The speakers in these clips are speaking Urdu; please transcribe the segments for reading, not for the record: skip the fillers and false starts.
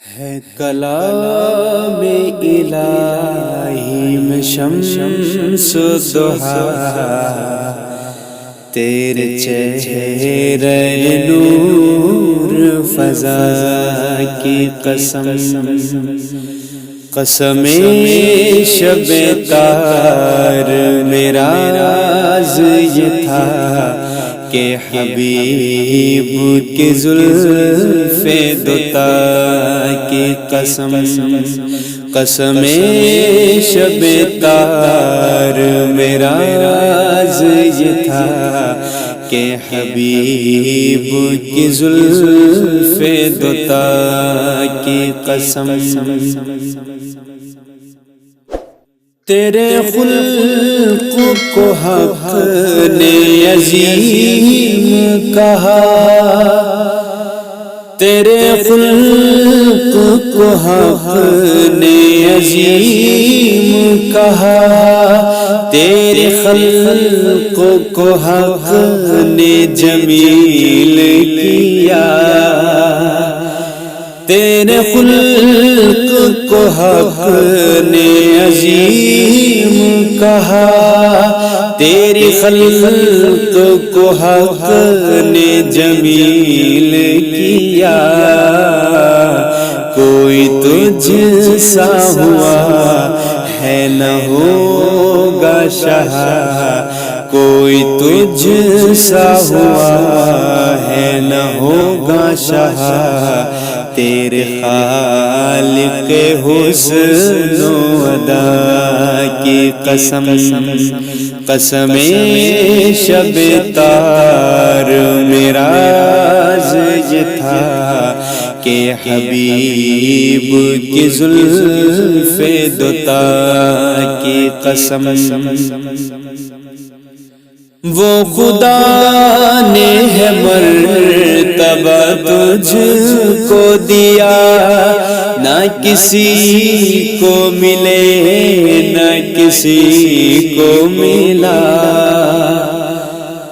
ہے کلام الہی میں شمس و ضحیٰ، تیرے چہرے نور فضا کی قسم، قسم شب تار میرا راز یہ تھا کہ حبیب کی زلف دوتا کی قسم، قسم شب تار میرا راز یہ تھا کہ حبیب کی زلف دوتا کی قسم، تیرے خلق کو حق نے عظیم کہا، تیرے خلق کو حق نے عظیم کہا، تیرے خلق کو حق نے جمیل کیا، تیرے خلق کو حق نے عظیم کہا، تیری خلق کو حق نے جمیل کیا، کوئی تجھ سا ہوا ہے نہ ہوگا شاہ، کوئی تجھ سا ہوا ہے نہ ہوگا شاہ، تیرے خالق حسن و ادا کی قسم، قسم شب تار میرا راز یہ تھا کہ حبیب کی زلف دوتا کی قسم، وہ خدا نے ہے مرتبہ تجھ کو دیا، نہ کسی کو ملے نہ کسی کو ملا،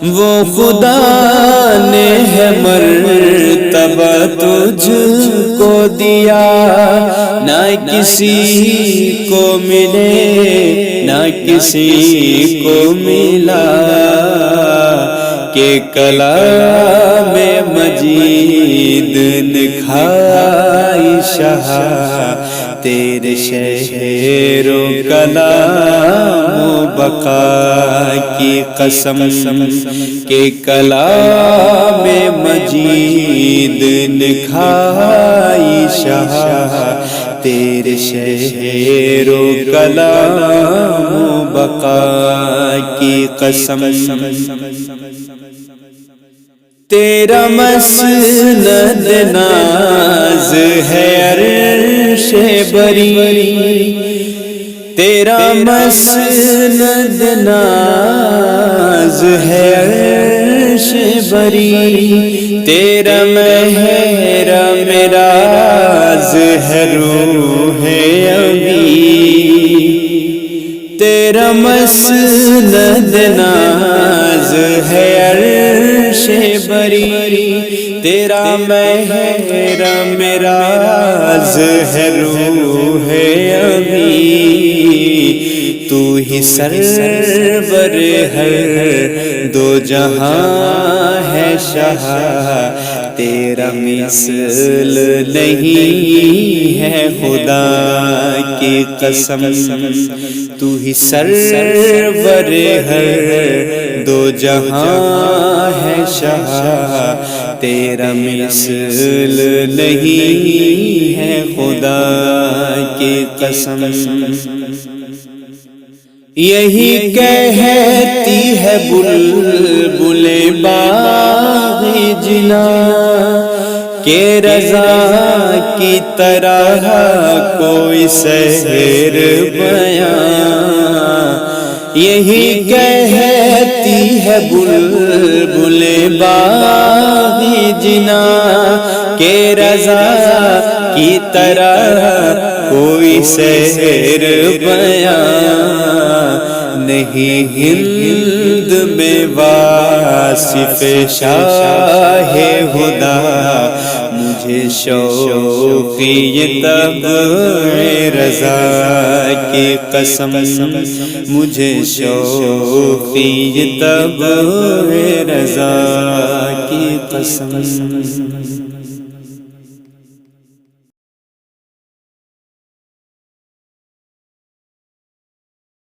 وہ خدا نے ہے مرتبہ تجھ کو دیا، نہ کسی کو ملے نہ کسی کو ملا، کہ کلام مجید دکھائی شاہ، تیرے شہر و کلام و بقا کی قسم، کہ کلام مجید دکھائی شاہ، تیرے شہر و کلام و بقا کی قسم، تیرا مسند ناز ہے عرش بری، تیرا مسند ناز ہے عرش بری، تیرا محرم راز ہے روح ابی، تیرا مسند ناز ہے عرش بری، تیرا محرم راز ہے روح ابی، تو ہی سرور ہر دو جہاں ہے شاہ، تیرا مثل نہیں ہے خدا کی قسم، تو ہی سرور ہر دو جہاں ہے شاہ، تیرا مثل نہیں ہے خدا کی قسم، یہی کہتی ہے بلبل باغ جنا کہ رضا کی طرح کوئی سحر بیان، یہی کہتی ہے بلبل باغ جنا کہ رضا کی طرح کوئی سحر بیان نہیں، ہند میں واصف شاہ خدا مجھے شوق یہ طبع رضا کی قسم، مجھے شوق یہ طبع رضا کی قسم۔